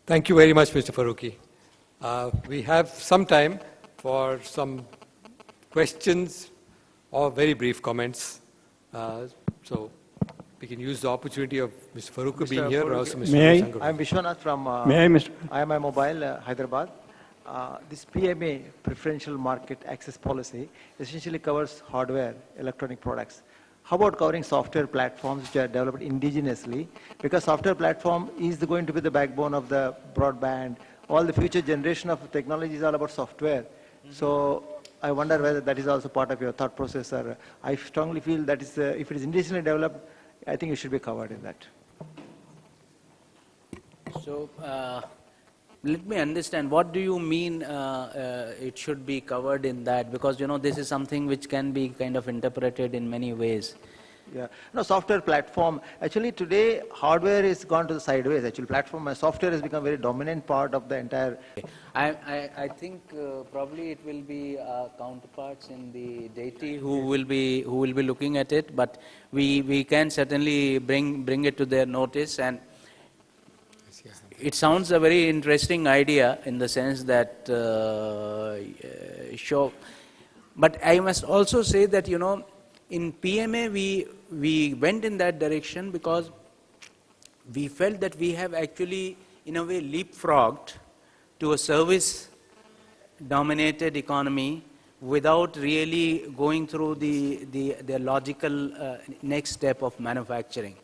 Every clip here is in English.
Thank you very much, Mr. Farooqui. We have some time for some questions or very brief comments. So we can use the opportunity of Mr. Farooqui being here, or also Mr. May Ravisankar. I am Vishwanath from May I, Mr. IMI Mobile, Hyderabad. This PMA, Preferential Market Access Policy, essentially covers hardware, electronic products. How about covering software platforms which are developed indigenously? Because software platform is going to be the backbone of the broadband. All the future generation of technology is all about software. So I wonder whether that is also part of your thought process. Or I strongly feel that is, if it is indigenously developed, I think it should be covered in that. So let me understand, what do you mean it should be covered in that? Because, you know, this is something which can be kind of interpreted in many ways. Yeah, no, software platform. Actually, today, hardware is gone to the sideways. Actually, platform, software has become a very dominant part of the entire. I think probably it will be counterparts in the deity who will be looking at it, but we can certainly bring it to their notice. And it sounds a very interesting idea in the sense that, sure. But I must also say that, you know, in PMA we went in that direction because we felt that we have actually, in a way, leapfrogged to a service-dominated economy without really going through the logical next step of manufacturing.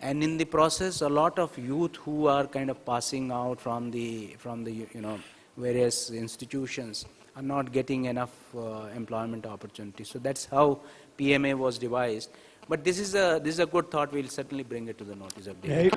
And in the process, a lot of youth who are kind of passing out from the you know, various institutions are not getting enough employment opportunities. So that's how PMA was devised. But this is a good thought. We'll certainly bring it to the notice of the. Yeah.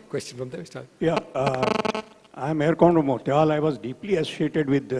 Question from there, start. Yeah, I'm Ercon from Motial. I was deeply associated with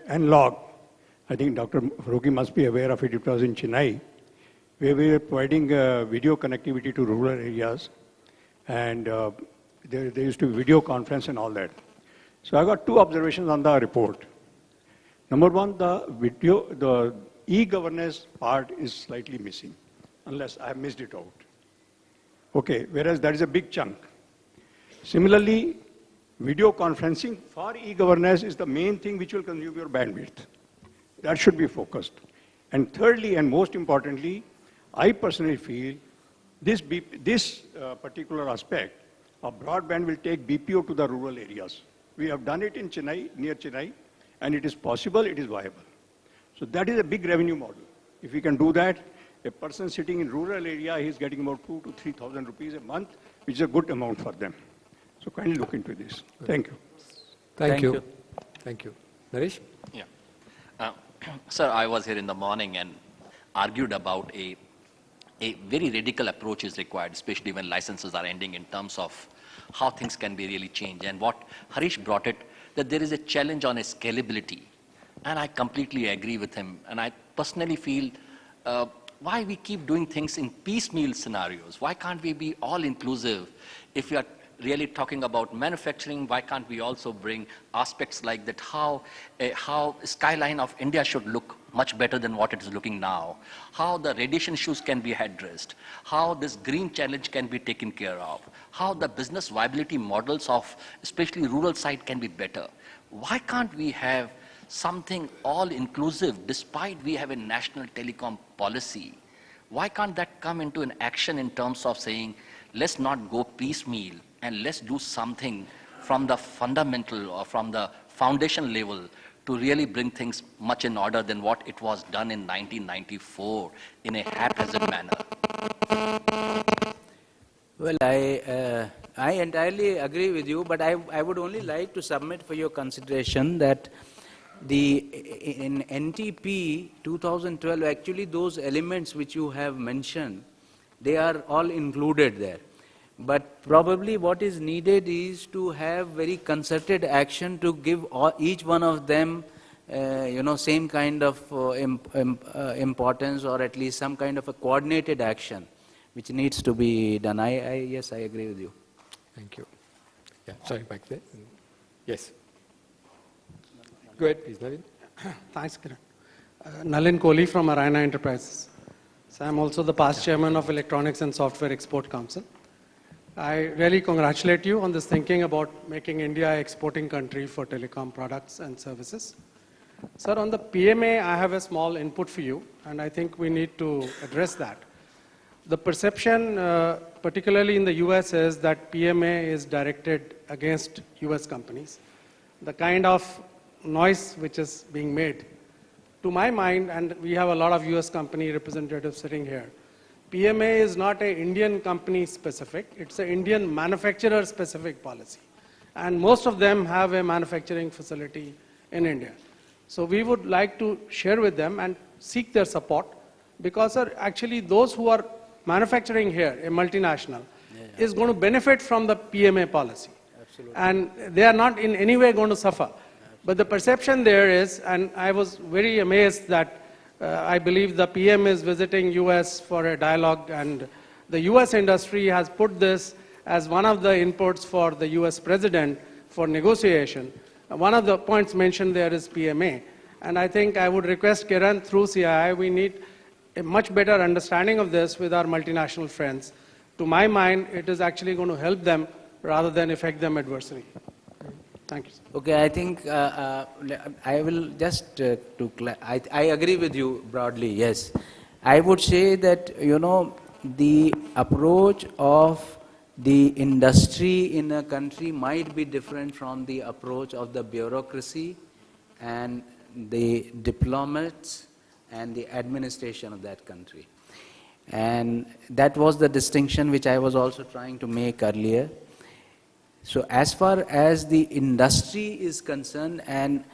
Analog. I think Dr. Farooqui must be aware of it. It was in Chennai, where we were providing video connectivity to rural areas, and there used to be video conference and all that. So I got two observations on the report. Number one, the e-governance part is slightly missing, unless I have missed it out. Okay, whereas that is a big chunk. Similarly, video conferencing for e-governance is the main thing which will consume your bandwidth. That should be focused. And thirdly, and most importantly, I personally feel this particular aspect of broadband will take BPO to the rural areas. We have done it in Chennai, near Chennai, and it is possible, it is viable. So that is a big revenue model. If we can do that, a person sitting in rural area, he is getting about 2,000 to 3,000 rupees a month, which is a good amount for them. So kindly look into this. Thank you. Thank you. Thank you. Naresh? Yeah. Sir, I was here in the morning and argued about a very radical approach is required, especially when licenses are ending, in terms of how things can be really changed. And what Harish brought it, that there is a challenge on a scalability. And I completely agree with him. And I personally feel why we keep doing things in piecemeal scenarios. Why can't we be all inclusive? If we are really talking about manufacturing, why can't we also bring aspects like that, how skyline of India should look much better than what it is looking now, how the radiation issues can be addressed, how this green challenge can be taken care of, how the business viability models of especially rural side can be better. Why can't we have something all-inclusive despite we have a national telecom policy? Why can't that come into an action in terms of saying, let's not go piecemeal and let's do something from the fundamental or from the foundation level to really bring things much in order than what it was done in 1994 in a haphazard manner? Well, I entirely agree with you, but I would only like to submit for your consideration that in NTP 2012, actually those elements which you have mentioned, they are all included there. But probably what is needed is to have very concerted action to give each one of them, you know, same kind of importance, or at least some kind of a coordinated action which needs to be done. Yes, I agree with you. Thank you. Yeah, sorry, back there. Yes. Go ahead, please, Nalin. Thanks, Kiran. Nalin Kohli from Arayana Enterprises. So I'm also the past chairman of Electronics and Software Export Council. I really congratulate you on this thinking about making India an exporting country for telecom products and services. Sir, on the PMA, I have a small input for you, and I think we need to address that. The perception, particularly in the US, is that PMA is directed against US companies. The kind of noise which is being made, to my mind, and we have a lot of US company representatives sitting here, PMA is not an Indian company specific, it's an Indian manufacturer specific policy. And most of them have a manufacturing facility in India. So we would like to share with them and seek their support, because actually those who are manufacturing here, a multinational, is going to benefit from the PMA policy. Absolutely. And they are not in any way going to suffer. But the perception there is, and I was very amazed that I believe the PM is visiting US for a dialogue, and the US industry has put this as one of the inputs for the US president for negotiation. One of the points mentioned there is PMA. And I think I would request Kiran, through CII, we need a much better understanding of this with our multinational friends. To my mind, it is actually going to help them rather than affect them adversely. Thank you, sir. Okay, I think I will just I agree with you broadly, yes. I would say that, the approach of the industry in a country might be different from the approach of the bureaucracy and the diplomats and the administration of that country. And that was the distinction which I was also trying to make earlier. So as far as the industry is concerned, and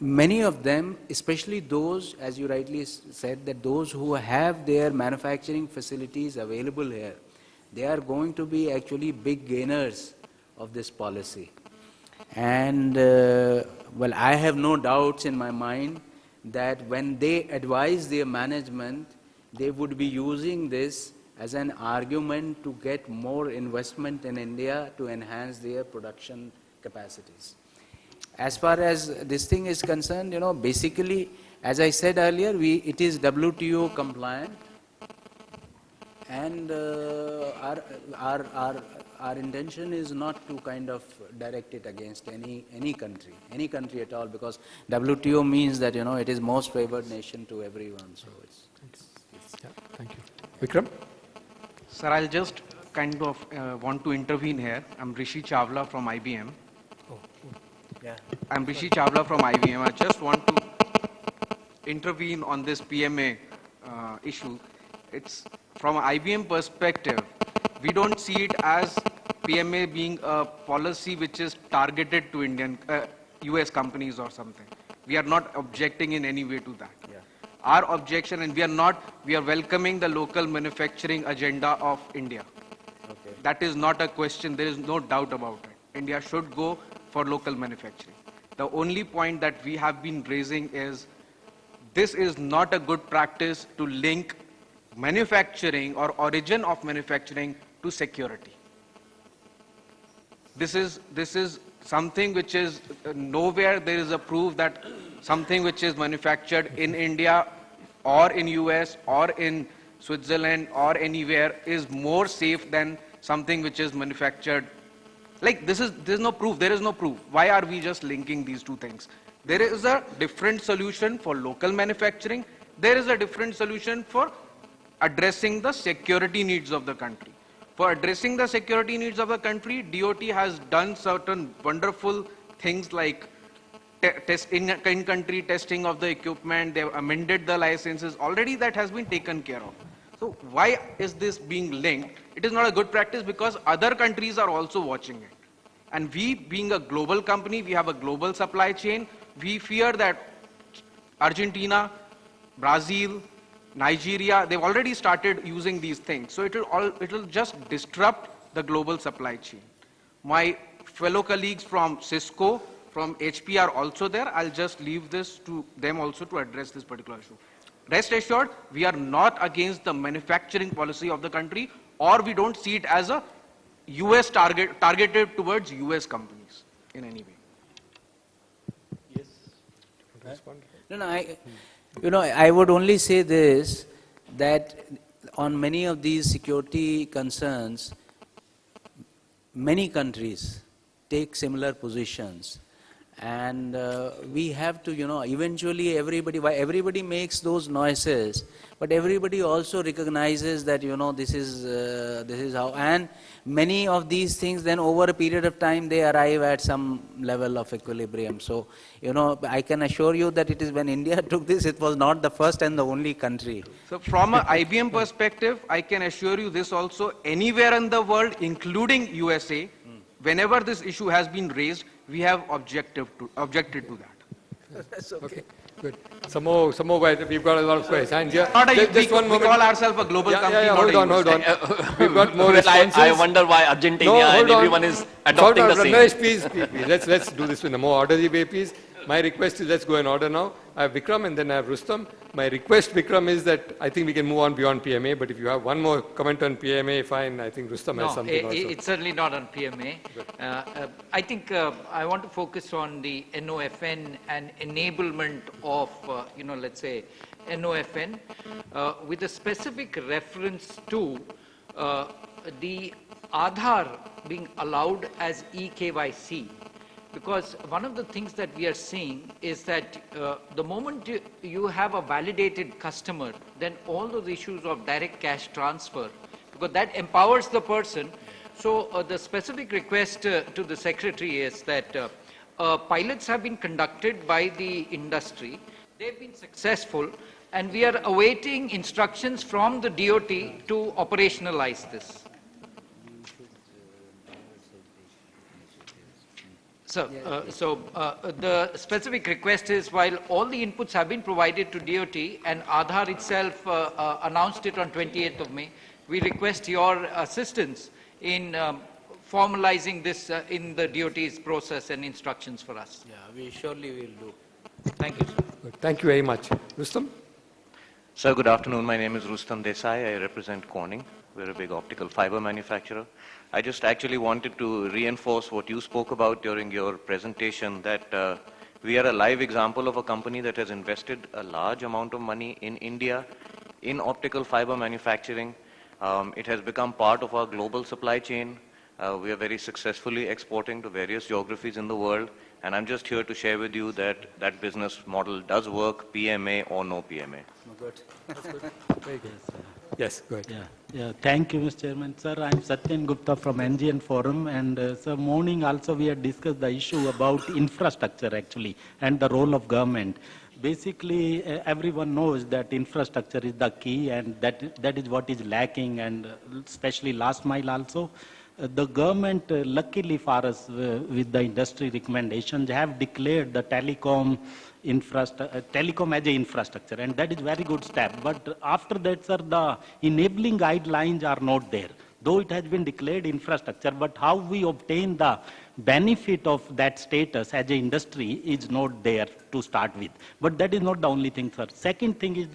many of them, especially those, as you rightly said, that those who have their manufacturing facilities available here, they are going to be actually big gainers of this policy. And, well, I have no doubts in my mind that when they advise their management, they would be using this as an argument to get more investment in India to enhance their production capacities. As far as this thing is concerned, basically, as I said earlier, it is WTO compliant, and our intention is not to kind of direct it against any country at all, because WTO means that it is most favored nation to everyone. So it's Yeah, thank you. Vikram? Sir, I'll just kind of want to intervene here. I'm Rishi Chawla from IBM. yeah. I'm Rishi Chawla from IBM. I just want to intervene on this PMA issue. It's from an IBM perspective, we don't see it as PMA being a policy which is targeted to Indian, US companies or something. We are not objecting in any way to that. Yeah. Our objection, and we are welcoming the local manufacturing agenda of India. Okay. That is not a question, there is no doubt about it. India should go for local manufacturing. The only point that we have been raising is, this is not a good practice to link manufacturing or origin of manufacturing to security. This is something which is nowhere there is a proof that something which is manufactured in India or in US or in Switzerland or anywhere is more safe than something which is manufactured. Like there's no proof, there is no proof. Why are we just linking these two things? There is a different solution for local manufacturing. There is a different solution for addressing the security needs of the country. For addressing the security needs of the country, DOT has done certain wonderful things like in-country testing of the equipment. They've amended the licenses. Already that has been taken care of. So why is this being linked? It is not a good practice because other countries are also watching it. And we, being a global company, we have a global supply chain. We fear that Argentina, Brazil, Nigeria, they've already started using these things. So it'll just disrupt the global supply chain. My fellow colleagues from Cisco, from HP are also there. I'll just leave this to them also to address this particular issue. Rest assured, we are not against the manufacturing policy of the country, or we don't see it as a US targeted towards US companies in any way. No, I would only say this, that on many of these security concerns, many countries take similar positions. And we have to, eventually everybody makes those noises, but everybody also recognizes that, this is how, and many of these things then over a period of time, they arrive at some level of equilibrium. So, I can assure you that it is when India took this, it was not the first and the only country. So from an IBM perspective, I can assure you this also, anywhere in the world, including USA, whenever this issue has been raised, we have objected to that. That's okay. Good. Some more, we've got a lot of questions. Here. Not a, Just we, one we moment. call ourselves a global company, not hold a on. We've got more Well, responses. I wonder why Argentina hold and on. everyone is adopting the same. Ramesh, please. Let's do this in a more orderly way, please. My request is let's go in order now. I have Vikram and then I have Rustam. My request, Vikram, is that I think we can move on beyond PMA, but if you have one more comment on PMA, fine. I think Rustam has something also. It's certainly not on PMA. I think I want to focus on the NOFN and enablement of, let's say, NOFN with a specific reference to the Aadhaar being allowed as eKYC. Because one of the things that we are seeing is that the moment you have a validated customer, then all those issues of direct cash transfer, because that empowers the person. So the specific request to the Secretary is that pilots have been conducted by the industry. They've been successful, and we are awaiting instructions from the DOT to operationalize this. So, the specific request is, while all the inputs have been provided to DOT and Aadhaar itself announced it on 28th of May, we request your assistance in formalizing this in the DOT's process and instructions for us. Yeah, we surely will do. Thank you, sir. Good. Thank you very much. Rustam? Sir, good afternoon. My name is Rustam Desai. I represent Corning. We're a big optical fiber manufacturer. I just actually wanted to reinforce what you spoke about during your presentation, that we are a live example of a company that has invested a large amount of money in India in optical fiber manufacturing. It has become part of our global supply chain. We are very successfully exporting to various geographies in the world. And I'm just here to share with you that that business model does work, PMA or no PMA. Good. Very good. Yes, go ahead. Yeah. Thank you, Mr. Chairman. Sir, I'm Satyan Gupta from NGN Forum, and sir, morning also we had discussed the issue about infrastructure actually and the role of government. Basically, everyone knows that infrastructure is the key, and that is what is lacking, and especially last mile also. The government, luckily for us, with the industry recommendations, have declared the telecom as an infrastructure, and that is very good step. But after that, sir, the enabling guidelines are not there. Though it has been declared infrastructure, but how we obtain the benefit of that status as an industry is not there to start with. But that is not the only thing, sir. Second thing is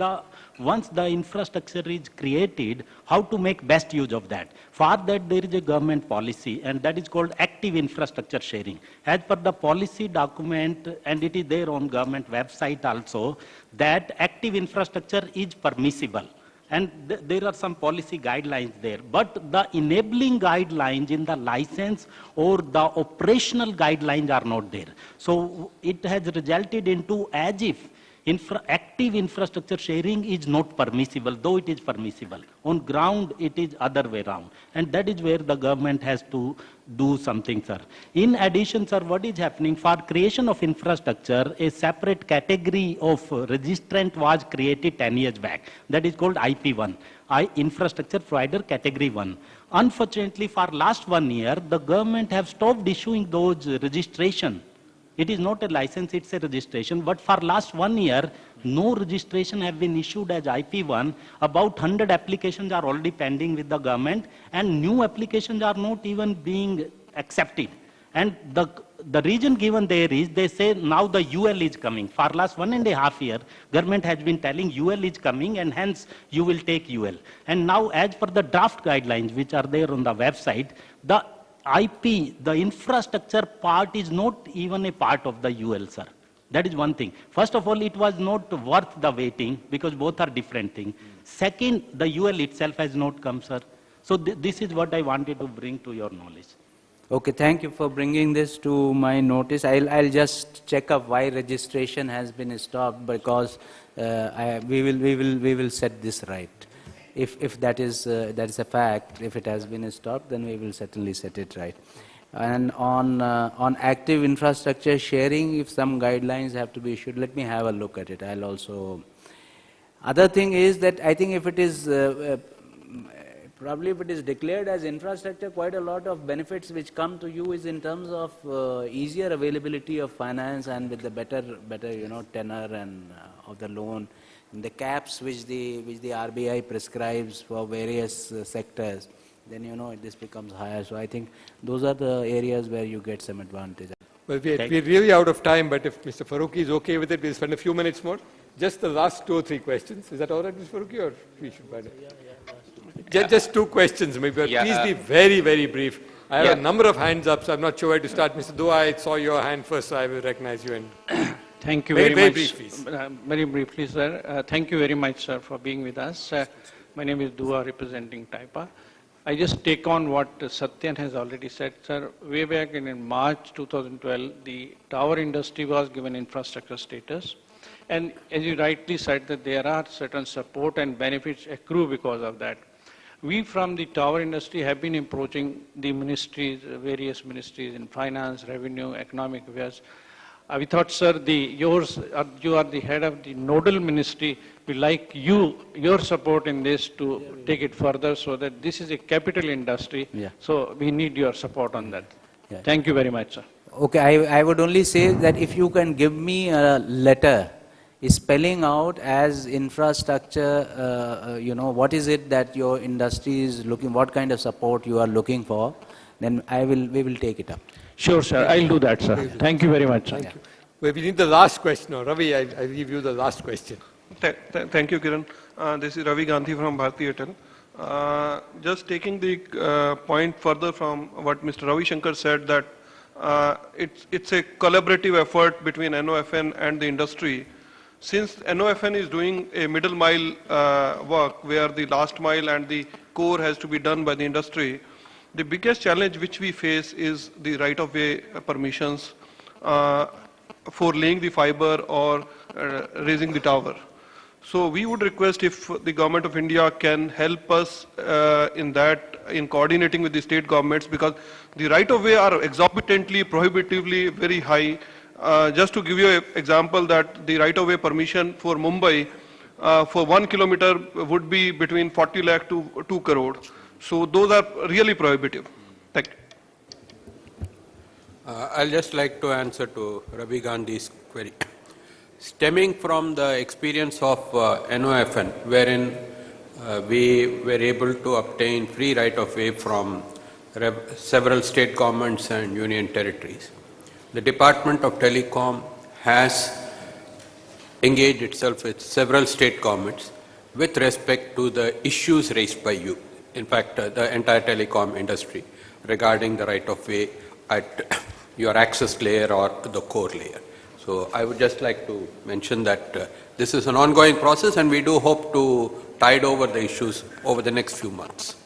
once the infrastructure is created, how to make best use of that. For that, there is a government policy, and that is called active infrastructure sharing. As per the policy document, and it is there on government website also, that active infrastructure is permissible. And there are some policy guidelines there. But the enabling guidelines in the license or the operational guidelines are not there. So it has resulted into as if active infrastructure sharing is not permissible, though it is permissible. On ground, it is other way around. And that is where the government has to do something, sir. In addition, sir, what is happening for creation of infrastructure, a separate category of registrant was created 10 years back. That is called IP1, Infrastructure Provider Category 1. Unfortunately, for last 1 year, the government have stopped issuing those registration. It is not a license, it's a registration. But for last 1 year, no registration have been issued as IP1. About 100 applications are already pending with the government, and new applications are not even being accepted. And the reason given there is, they say now the UL is coming. For last 1.5 years, government has been telling UL is coming, and hence you will take UL. And now as per the draft guidelines, which are there on the website, the IP, the infrastructure part is not even a part of the UL, sir. That is one thing. First of all, it was not worth the waiting because both are different things. Second, the UL itself has not come, sir. So this is what I wanted to bring to your knowledge. Okay, thank you for bringing this to my notice. I'll just check up why registration has been stopped, because we will set this right. If that is a fact, if it has been stopped, then we will certainly set it right. And on active infrastructure sharing, if some guidelines have to be issued, let me have a look at it. I'll also. Other thing is that I think if it is probably if it is declared as infrastructure, quite a lot of benefits which come to you is in terms of easier availability of finance and with the better tenor and of the loan, and the caps which the RBI prescribes for various sectors. Then this becomes higher. So I think those are the areas where you get some advantage. Well, we're really out of time, but if Mr. Farooqi is okay with it, we'll spend a few minutes more. Just the last 2 or 3 questions. Is that all right, Mr. Farooqi, or we should find it? Just 2 questions, maybe. But please be very, very brief. I have a number of hands up, so I'm not sure where to start. Mr. Dua, I saw your hand first, so I will recognize you. And thank you very much. Brief, please. Very briefly, sir. Thank you very much, sir, for being with us. My name is Dua, representing Taipa. I just take on what Satyan has already said, sir. Way back in March 2012, the tower industry was given infrastructure status. And as you rightly said, that there are certain support and benefits accrue because of that. We from the tower industry have been approaching the ministries, various ministries in finance, revenue, economic affairs. We thought, sir, you are the head of the nodal ministry. We like your support in this to take it further, so that this is a capital industry. Yeah. So we need your support on that. Yeah. Thank you very much, sir. Okay, I would only say that if you can give me a letter spelling out as infrastructure, what is it that your industry is looking, what kind of support you are looking for, then we will take it up. Sure, sir. I'll do that, sir. Thank you very much, sir. Thank you. Well, we need the last question. Now, Ravi, I leave you the last question. Thank you, Kiran. This is Ravi Gandhi from Bharti Airtel. Just taking the point further from what Mr. Ravi Shankar said, that it's a collaborative effort between NOFN and the industry. Since NOFN is doing a middle mile work, where the last mile and the core has to be done by the industry, the biggest challenge which we face is the right-of-way permissions for laying the fiber or raising the tower. So we would request if the Government of India can help us in coordinating with the state governments, because the right-of-way are exorbitantly, prohibitively very high. Just to give you an example, that the right-of-way permission for Mumbai for 1 kilometer would be between 40 lakh to 2 crore. So those are really prohibitive. Thank you. I'll just like to answer to Ravi Gandhi's query. Stemming from the experience of NOFN, wherein we were able to obtain free right-of-way from several state governments and union territories, the Department of Telecom has engaged itself with several state governments with respect to the issues raised by you, in fact, the entire telecom industry, regarding the right-of-way at your access layer or the core layer. So I would just like to mention that this is an ongoing process, and we do hope to tide over the issues over the next few months.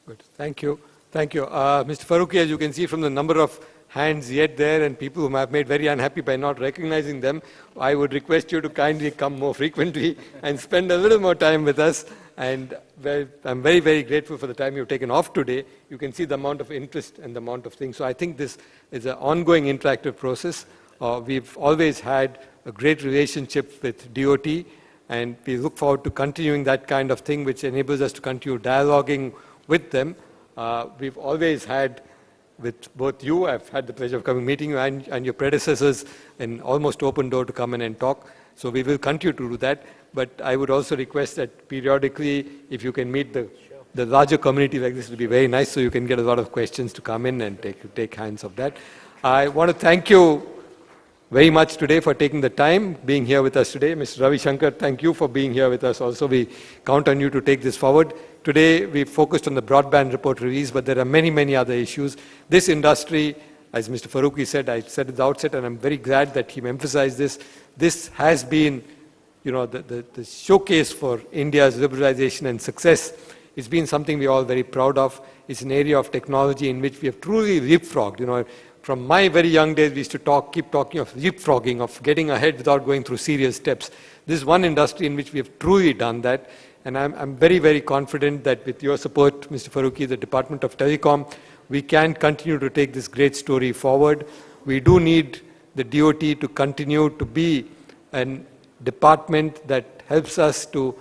Good. Thank you. Thank you. Mr. Farooqi, as you can see from the number of hands yet there and people whom I have made very unhappy by not recognizing them, I would request you to kindly come more frequently and spend a little more time with us. And I'm very, very grateful for the time you've taken off today. You can see the amount of interest and the amount of things. So I think this is an ongoing interactive process. We've always had a great relationship with DOT, and we look forward to continuing that kind of thing, which enables us to continue dialoguing with them. We've always had, with both you, I've had the pleasure of coming, meeting you and your predecessors, an almost open door to come in and talk. So we will continue to do that. But I would also request that periodically, if you can meet the larger community like this, it would be very nice, so you can get a lot of questions to come in and take hands of that. I want to thank you very much today for taking the time, being here with us today. Mr. Ravi Shankar, thank you for being here with us also. We count on you to take this forward. Today, we focused on the broadband report release, but there are many, many other issues. This industry, as Mr. Farooqi said, I said at the outset, and I'm very glad that he emphasized this, this has been, the showcase for India's liberalization and success It's been something we're all very proud of. It's an area of technology in which we have truly leapfrogged. You know, from my very young days, we used to keep talking of leapfrogging, of getting ahead without going through serious steps. This is one industry in which we have truly done that. And I'm very, very confident that with your support, Mr. Farooqui, the Department of Telecom, we can continue to take this great story forward. We do need the DOT to continue to be a department that helps us to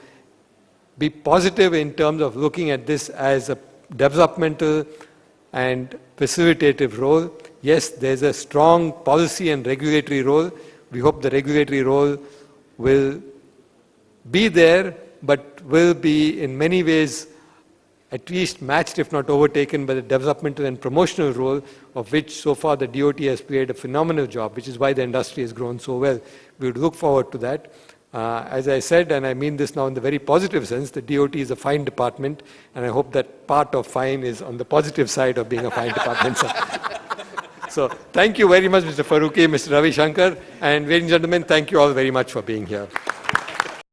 be positive in terms of looking at this as a developmental and facilitative role. Yes, there's a strong policy and regulatory role. We hope the regulatory role will be there, but will be in many ways at least matched, if not overtaken, by the developmental and promotional role, of which so far the DOT has played a phenomenal job, which is why the industry has grown so well. We would look forward to that. As I said, and I mean this now in the very positive sense, the DOT is a fine department, and I hope that part of fine is on the positive side of being a fine department. So thank you very much, Mr. Farooqui, Mr. Ravi Shankar, and ladies and gentlemen, thank you all very much for being here.